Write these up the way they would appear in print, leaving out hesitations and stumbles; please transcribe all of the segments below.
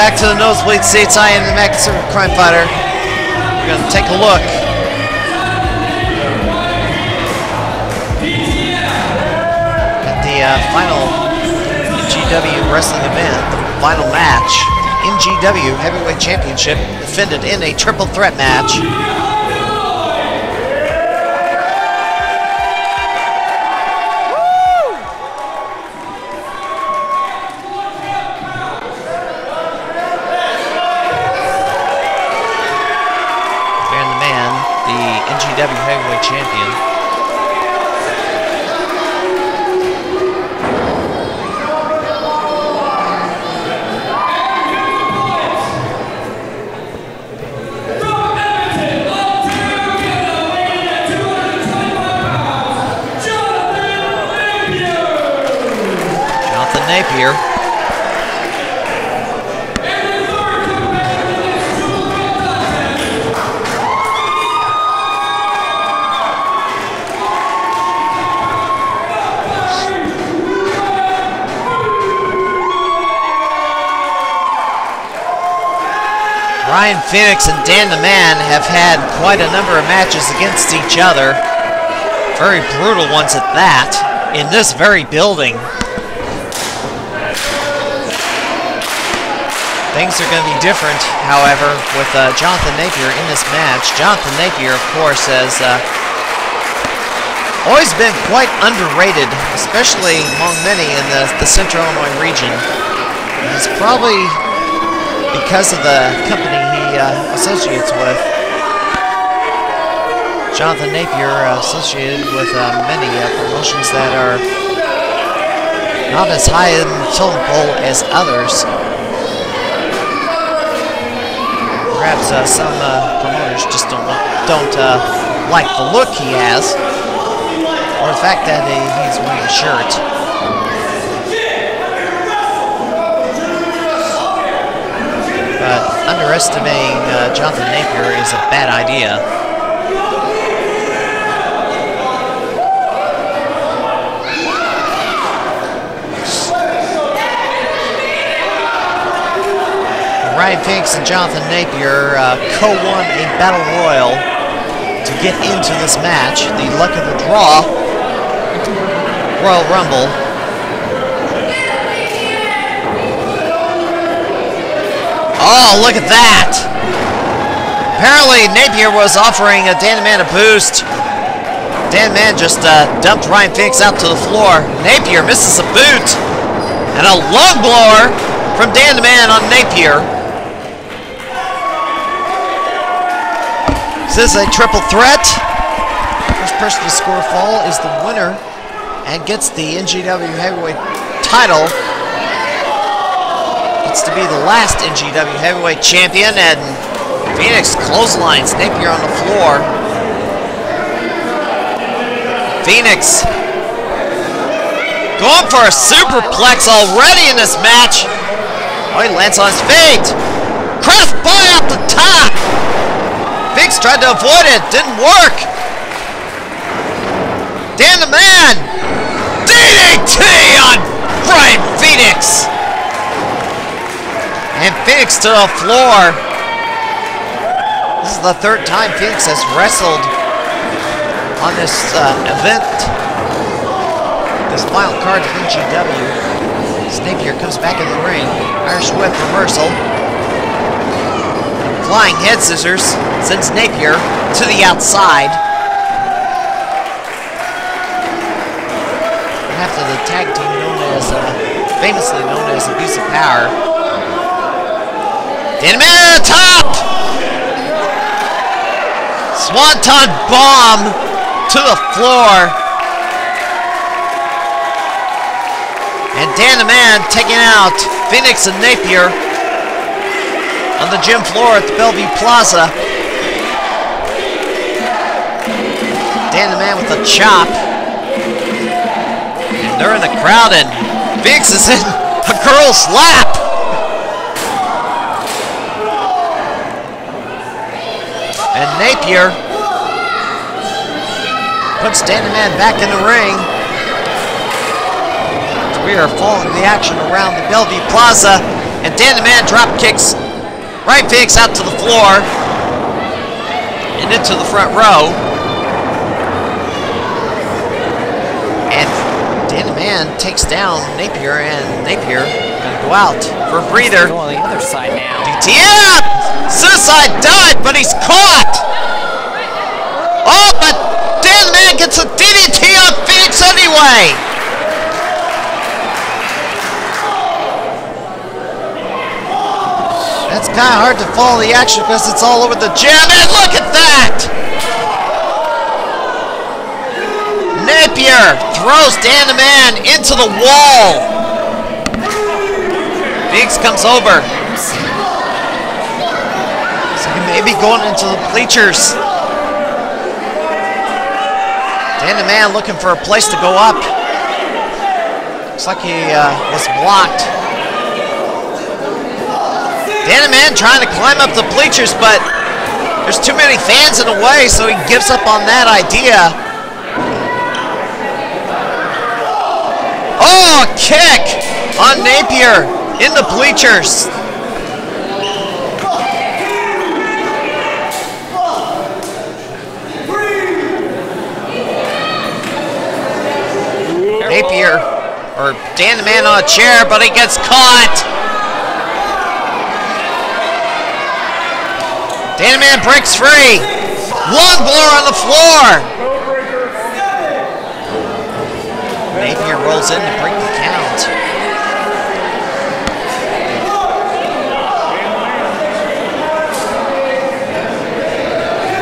back to the nosebleed seats. I am the Max Crime Fighter. We're going to take a look at the final NGW wrestling event, the final match. NGW Heavyweight Championship defended in a triple threat match. NGW Heavyweight Champion. Jonathan Napier. Ryan Phoenix and Dan the Man have had quite a number of matches against each other. Very brutal ones at that, in this very building. Things are going to be different, however, with Jonathan Napier in this match. Jonathan Napier, of course, has always been quite underrated, especially among many in the Central Illinois region. It's probably because of the company he associates with. Jonathan Napier associated with many promotions that are not as high in the totem pole as others. Perhaps some promoters just don't like the look he has, or the fact that he's wearing a shirt. But underestimating Jonathan Napier is a bad idea. Ryan Phoenix and Jonathan Napier co-won a Battle Royal to get into this match. The luck of the draw, Royal Rumble. Oh, look at that! Apparently, Napier was offering Dan the Man a boost. Dan the Man just dumped Ryan Phoenix out to the floor. Napier misses a boot. And a lung blower from Dan the Man on Napier. This is a triple threat. First person to score a fall is the winner and gets the NGW Heavyweight title. To be the last NGW Heavyweight Champion, and Phoenix clotheslines Napier on the floor. Phoenix going for a superplex already in this match. Oh, he lands on his feet. Cross by up the top. Phoenix tried to avoid it, didn't work. Dan the Man, DDT on Ryan Phoenix. And Phoenix to the floor. This is the third time Phoenix has wrestled on this event. This final card of NGW. Napier comes back in the ring. Irish whip reversal. Flying head scissors sends Napier to the outside. After the tag team known as, famously known as Abuse of Power. Dan the Man at the top! Swanton bomb to the floor. And Dan the Man taking out Phoenix and Napier on the gym floor at the Bellevue Plaza. Dan the Man with a chop. And they're in the crowd, and Phoenix is in a girl slap. And Napier puts Dan the Man back in the ring. We are following the action around the Bellevue Plaza. And Dan the Man drop kicks Ryan Phoenix out to the floor and into the front row. And Dan the Man takes down Napier, and Napier gonna go out for a breather. Go on the other side now. DTF! Suicide dive, but he's caught! Oh, but Dan the Man gets a DDT on Phoenix anyway! It's kind of hard to follow the action because it's all over the gym, and look at that! Napier throws Dan the Man into the wall. Phoenix comes over. So he may be going into the bleachers. Dan the Man looking for a place to go up. Looks like he was blocked. Dan the Man trying to climb up the bleachers, but there's too many fans in the way, so he gives up on that idea. Oh, a kick on Napier in the bleachers. Napier, or Dan the Man on a chair, but he gets caught. Dan the Man breaks free. One blow on the floor. Napier rolls in to break the count.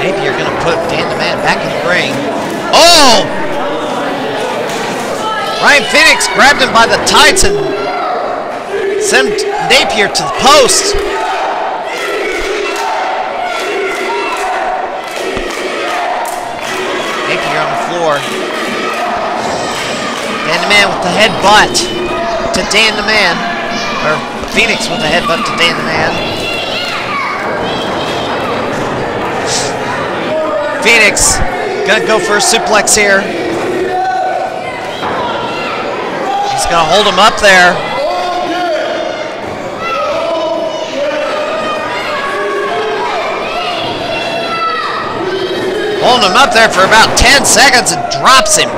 Napier gonna put Dan the Man back in the ring. Oh! Ryan Phoenix grabbed him by the tights and sent Napier to the post. Napier on the floor. Dan the Man with the headbutt to Dan the Man. Or Phoenix with the headbutt to Dan the Man. Phoenix gonna go for a suplex here. He's gonna hold him up there. Holding him up there for about 10 seconds and drops him.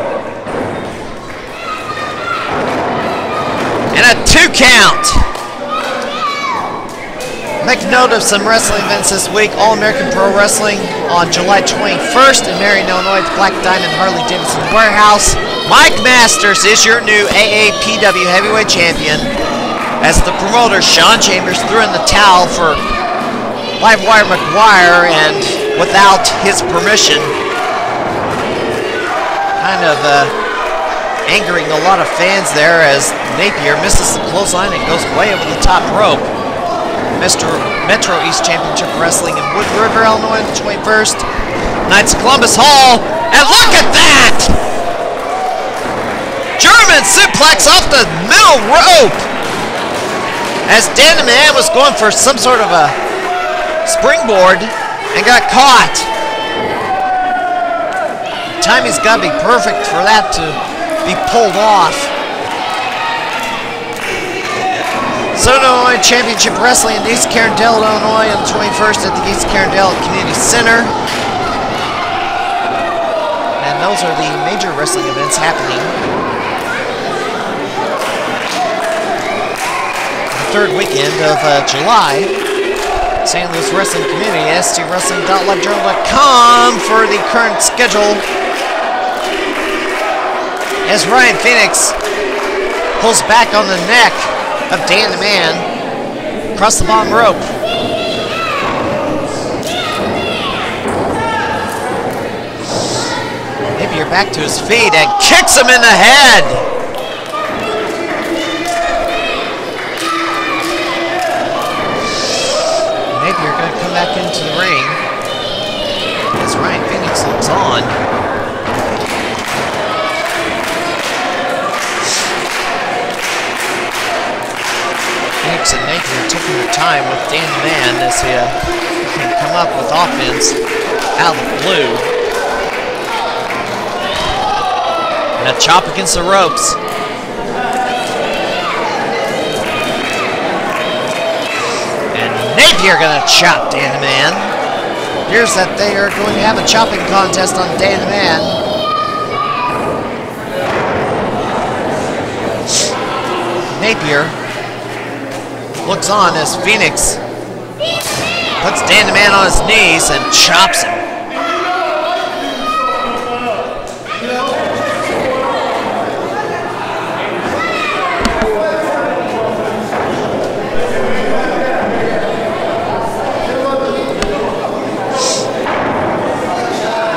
And a 2 count. Make note of some wrestling events this week. All-American Pro Wrestling on July 21st in Marion, Illinois, the Black Diamond Harley-Davidson Warehouse. Mike Masters is your new AAPW Heavyweight Champion, as the promoter, Sean Chambers, threw in the towel for Livewire McGuire, and without his permission, kind of angering a lot of fans there, as Napier misses the clothesline and goes way over the top rope. Metro East Championship Wrestling in Wood River, Illinois, the 21st. Knights of Columbus Hall, and look at that! German suplex off the middle rope, as Dan the Man was going for some sort of a springboard and got caught. The timing's got to be perfect for that to be pulled off. Southern Illinois Championship Wrestling in East Carindale, Illinois on the 21st at the East Carindale Community Center. And those are the major wrestling events happening. The third weekend of July. St. Louis Wrestling Community, stwrestling.livejournal.com for the current schedule. As Ryan Phoenix pulls back on the neck of Dan the Man across the bottom rope. Napier back to his feet and kicks him in the head. Napier going to come back into the ring as Ryan Phoenix looks on. Phoenix and Napier taking their time with Dan the Man as he can come up with offense out of the blue. And a chop against the ropes. Napier gonna chop Dan the Man. Appears that they are going to have a chopping contest on Dan the Man. Napier looks on as Phoenix puts Dan the Man on his knees and chops him.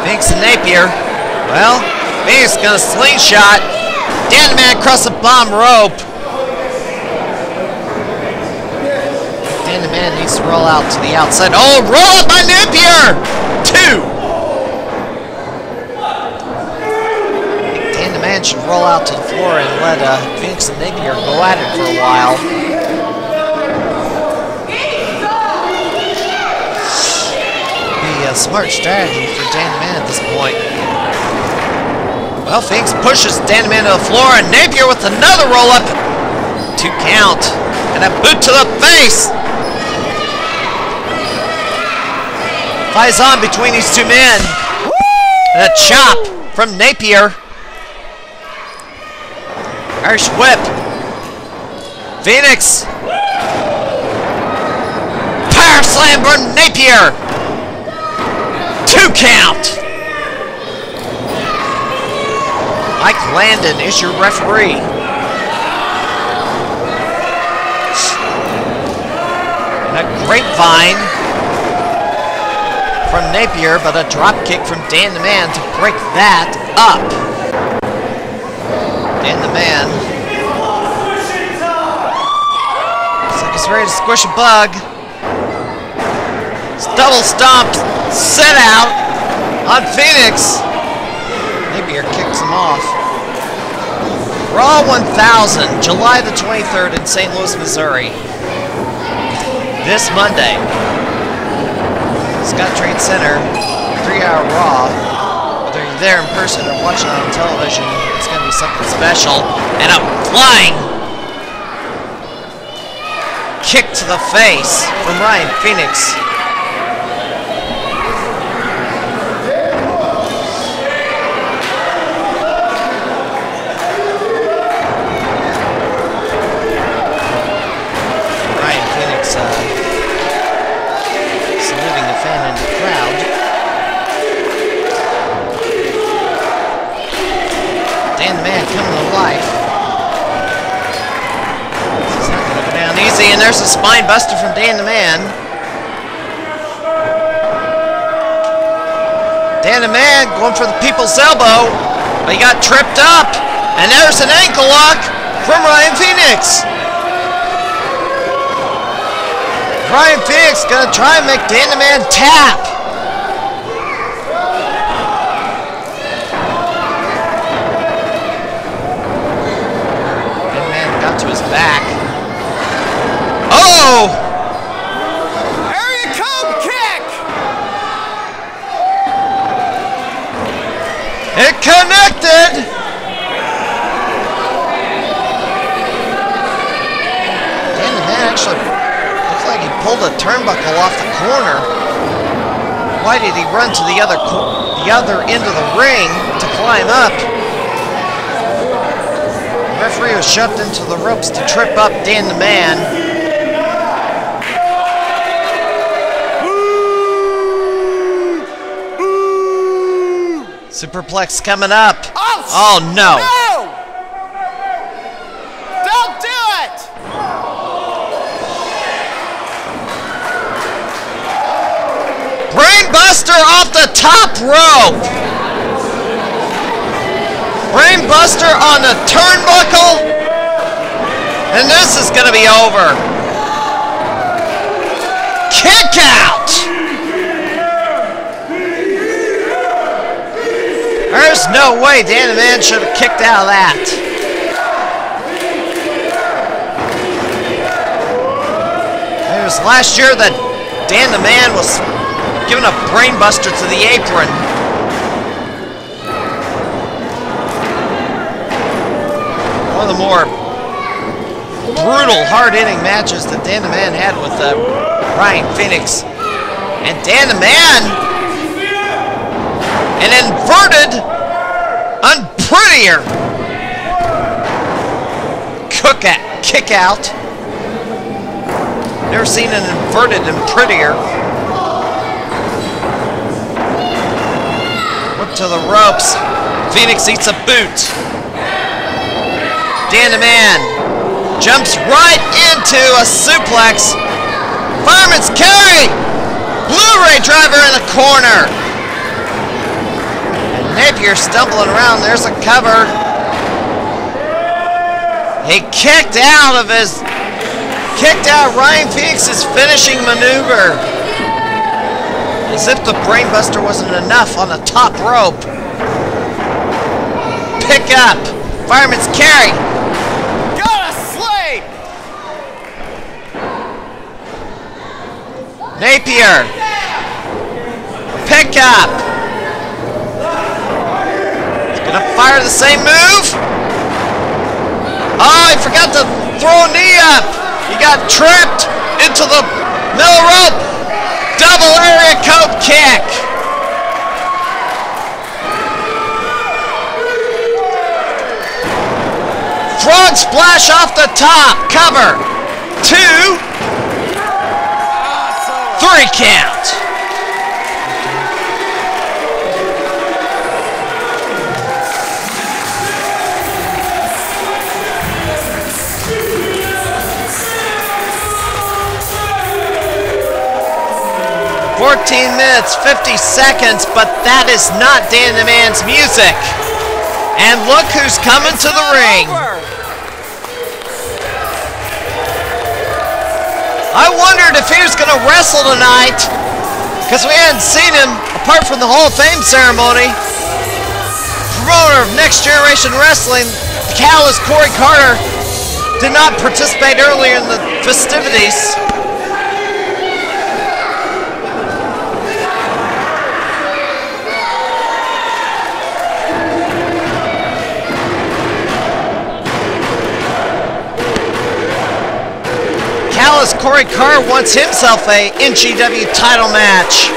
Phoenix and Napier. Well, Phoenix gonna slingshot Dan the Man across the bottom rope. Dan the Man needs to roll out to the outside. Oh, roll up by Napier! 2! Dan the Man should roll out to the floor and let Phoenix and Napier go at it for a while. Be a smart strategy for Dan the Man at this point. Well, Phoenix pushes Dan the Man to the floor, and Napier with another roll up. 2 count. And a boot to the face. Flies on between these two men. And a chop from Napier. Irish whip. Phoenix. Power slam from Napier. 2 count. Mike Landon is your referee. And a grapevine from Napier, but a drop kick from Dan the Man to break that up. Dan the Man looks like he's ready to squish a bug. It's double stomped, set out on Phoenix. Napier kicks him off. Raw 1000, July the 23rd in St. Louis, Missouri. This Monday. Scott Trade Center, 3-hour Raw. Whether you're there in person or watching on television, it's going to be something special. And a flying kick to the face from Ryan Phoenix. Ryan Phoenix saluting the fan in the crowd. Dan the Man coming to life. This is not going to go down easy, and there's a spine buster from Dan the Man. Dan the Man going for the people's elbow, but he got tripped up, and there's an ankle lock from Ryan Phoenix. Ryan Phoenix gonna try and make Dan the Man tap. Dan the Man got to his back. Oh! Here you come, kick! It connected! Dan the Man actually pulled a turnbuckle off the corner. Why did he run to the other end of the ring to climb up? The referee was shoved into the ropes to trip up Dan the Man. Superplex coming up. Oh no! Don't do it! Brainbuster off the top rope! Brainbuster on the turnbuckle! And this is gonna be over. Kick out! There's no way Dan the Man should have kicked out of that. It was last year that Dan the Man was giving a brainbuster to the apron. One of the more brutal, hard-hitting matches that Dan the Man had with Ryan Phoenix and Dan the Man. An inverted, unprettier kick out. Never seen an inverted and prettier. Whip to the ropes. Phoenix eats a boot. Dan the Man jumps right into a suplex. Fireman's carry. Blu-ray driver in the corner. And Napier stumbling around. There's a cover. He kicked out Ryan Phoenix's finishing maneuver. As if the brainbuster wasn't enough on the top rope. Pick up. Fireman's carry. Gotta sleep! Napier. Pick up. He's gonna fire the same move. Oh, he forgot to throw a knee up. He got tripped into the middle rope. Double area code kick. Frog splash off the top. Cover. 2, 3 count. .14 minutes, 50 seconds, but that is not Dan the Man's music. And look who's coming to the ring. I wondered if he was going to wrestle tonight, because we hadn't seen him apart from the Hall of Fame ceremony. Promoter of Next Generation Wrestling, Callous Corey Carter, did not participate earlier in the festivities. Callous Corey Carr wants himself a NGW title match.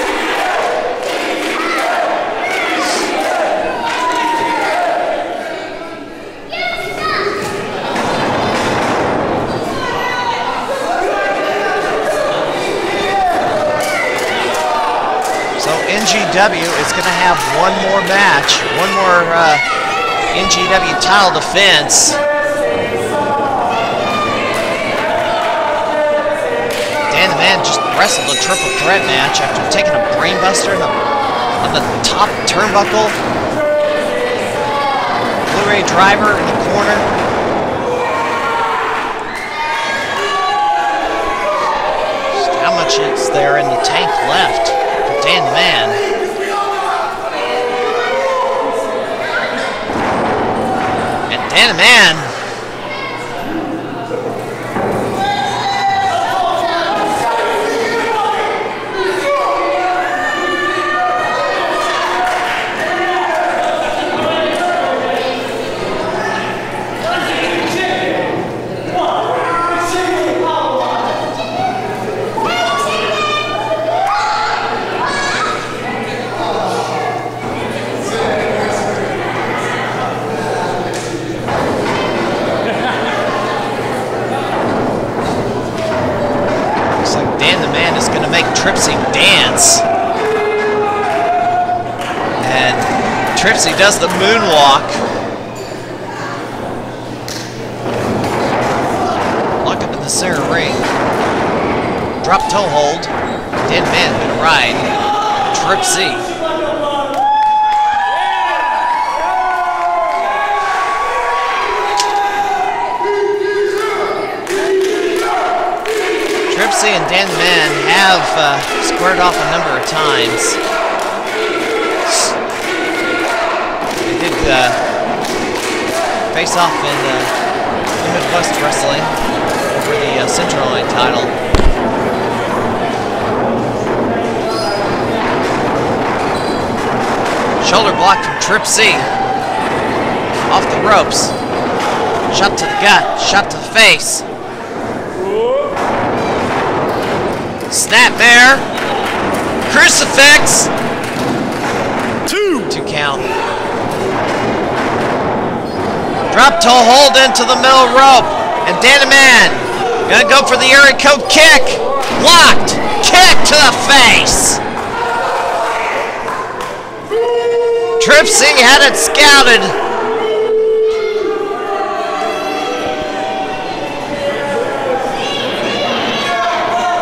So NGW is going to have one more match, one more NGW title defense. Dan the Man just wrestled a triple threat match after taking a brainbuster in the top turnbuckle. Blu-ray driver in the corner. Just how much is there in the tank left for Dan the Man? And Dan the Man Tripsy dance, and Tripsy does the moonwalk. Lock up in the center ring, drop toe hold. Dan the Man gonna ride Tripsy. Tripsy and Dan the Man have squared off a number of times. They did face off in Midwest Wrestling over the Central Line title. Shoulder block from Tripsy. Off the ropes. Shot to the gut, shot to the face. Snapmare. Crucifix. 2 count. Drop toe hold into the middle rope. And Danaman gonna go for the area code kick. Blocked. Kick to the face. Tripsy had it scouted.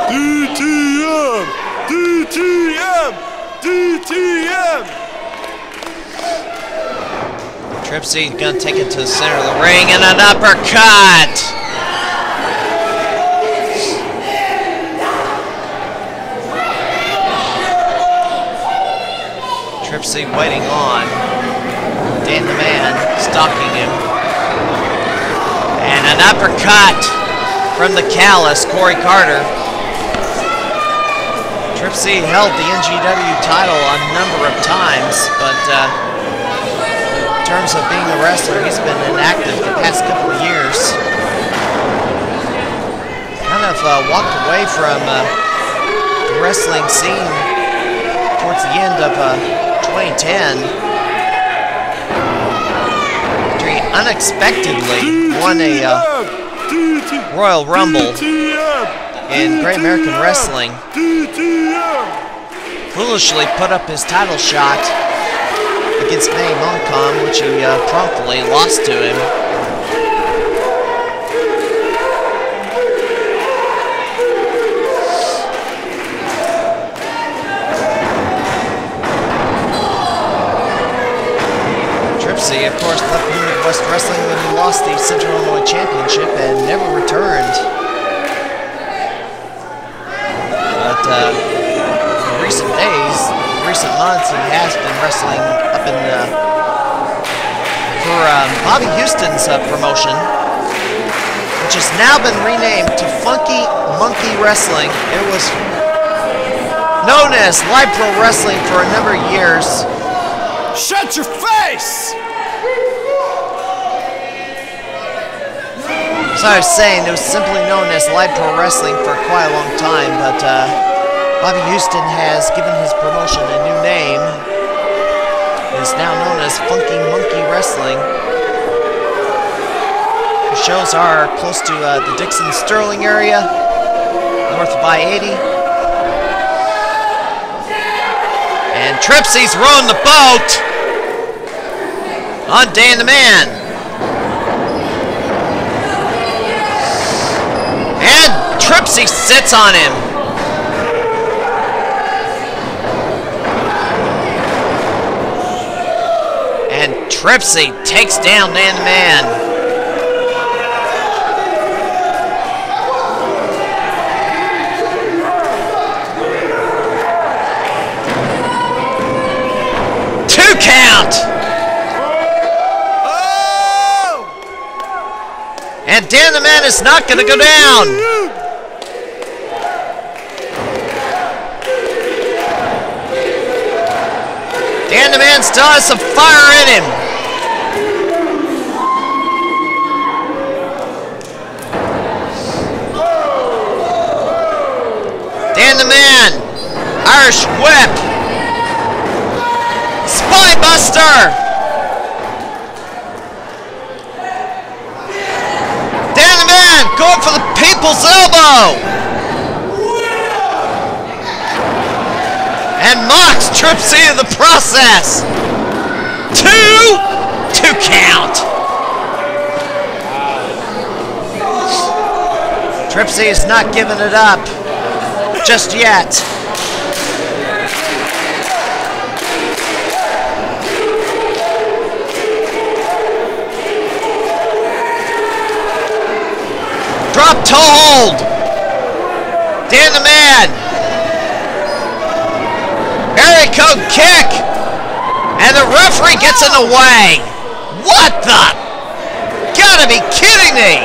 DTM! DTM! DTM! Tripsy gonna take it to the center of the ring and an uppercut. Tripsy waiting on. Dan the Man stalking him. And an uppercut from the callous, Corey Carter. Tripsy held the NGW title a number of times, but in terms of being a wrestler, he's been inactive the past couple of years. Kind of walked away from the wrestling scene towards the end of 2010. After he unexpectedly won a Royal Rumble in Great American Wrestling. Foolishly put up his title shot against May Moncom, which he promptly lost to him. Tripsy, of course, left Midwest Wrestling when he lost the Central Illinois Championship and never returned. But in recent days, recent months, he has been wrestling up in for Bobby Houston's promotion, which has now been renamed to Funky Monkey Wrestling. It was known as Live Pro Wrestling for a number of years. Shut your face! As I was saying, it was simply known as Live Pro Wrestling for quite a long time, but Bobby Houston has given his promotion a new name. It is now known as Funky Monkey Wrestling. The shows are close to the Dixon-Sterling area, north of I-80. And Tripsy's rowing the boat on Dan the Man. And Tripsy sits on him. And Tripsy takes down Dan the Man. Count! Oh! And Dan the Man is not going to go down. Dan the Man still has some fire in him. Dan the Man, Irish whip. Spine Buster! Dan the Man going for the people's elbow! And mocks Tripsy in the process! 2 count! Tripsy is not giving it up just yet. Drop toe hold. Dan the Man. Area code kick. And the referee gets in the way. What the? Gotta be kidding me.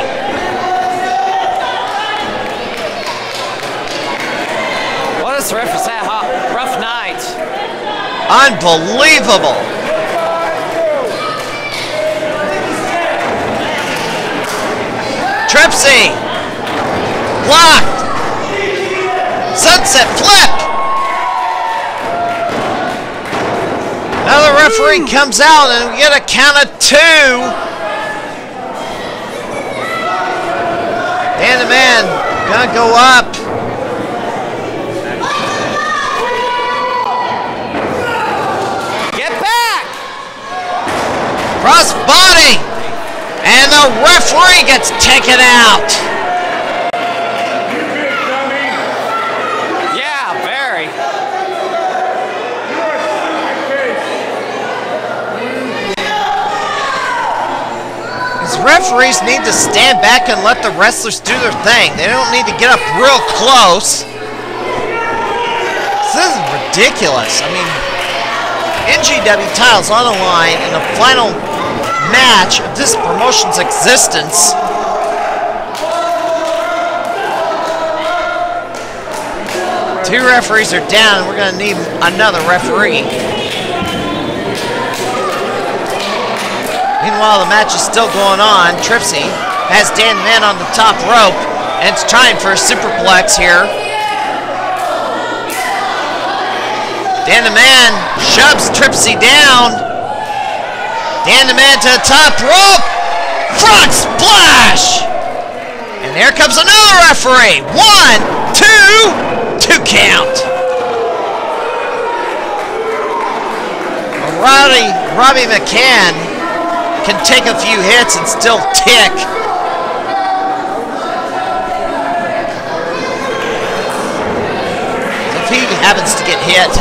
What does the referee say? Rough night. Unbelievable. Tripsy. Blocked. Sunset flip. Another referee comes out and we get a count of 2. Dan the Man gonna go up. Get back! Cross body. And the referee gets taken out. Yeah, very. These referees need to stand back and let the wrestlers do their thing. They don't need to get up real close. This is ridiculous. I mean, NGW titles on the line in the final match of this promotion's existence. Two referees are down, and we're going to need another referee. Meanwhile, the match is still going on. Tripsy has Dan the Man on the top rope, and it's trying for a superplex here. Dan the Man shoves Tripsy down. Dan the Man to the top rope. Front splash! And here comes another referee. 1, 2, 2 count. Robbie McCann can take a few hits and still tick. So if he happens to get hit,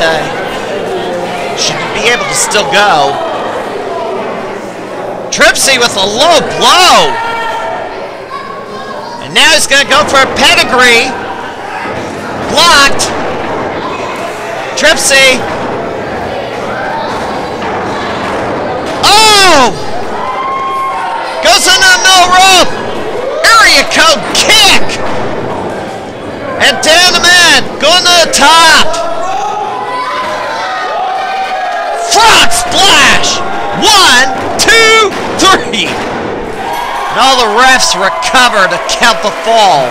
should be able to still go. Tripsy with a low blow. And now he's going to go for a pedigree. Blocked. Tripsy. Oh! Goes on the no rope. Area code kick. And Dan the Man going to the top. Frog splash. 1, 2, 3. And all the refs recover to count the fall.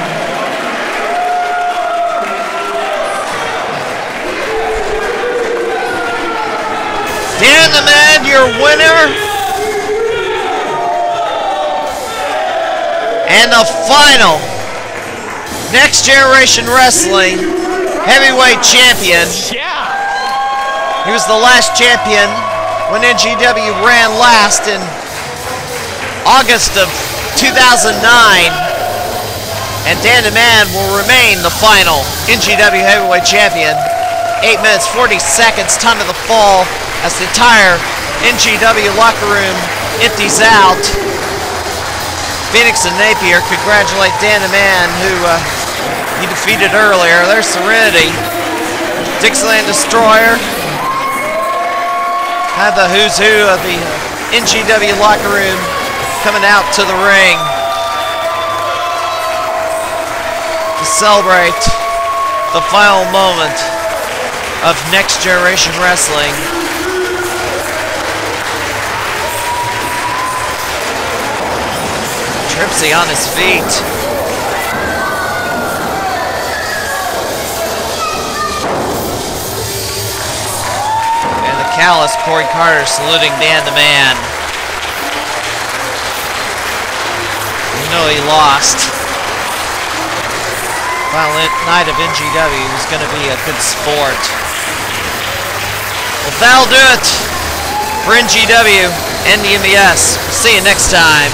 Dan the Man, your winner. And the final Next Generation Wrestling Heavyweight Champion. Yeah. He was the last champion when NGW ran last in August of 2009. And Dan the Man will remain the final NGW Heavyweight Champion. 8 minutes, 40 seconds, time of the fall, as the entire NGW locker room empties out. Phoenix and Napier congratulate Dan the Man, who he defeated earlier. There's Serenity. Dixieland Destroyer. Have the who's who of the NGW locker room coming out to the ring to celebrate the final moment of Next Generation Wrestling. Tripsy on his feet. And the callous Corey Carter saluting Dan the Man. You know he lost. Final night of NGW is going to be a good sport. Well, that'll do it for NGW and the MBS. We'll see you next time.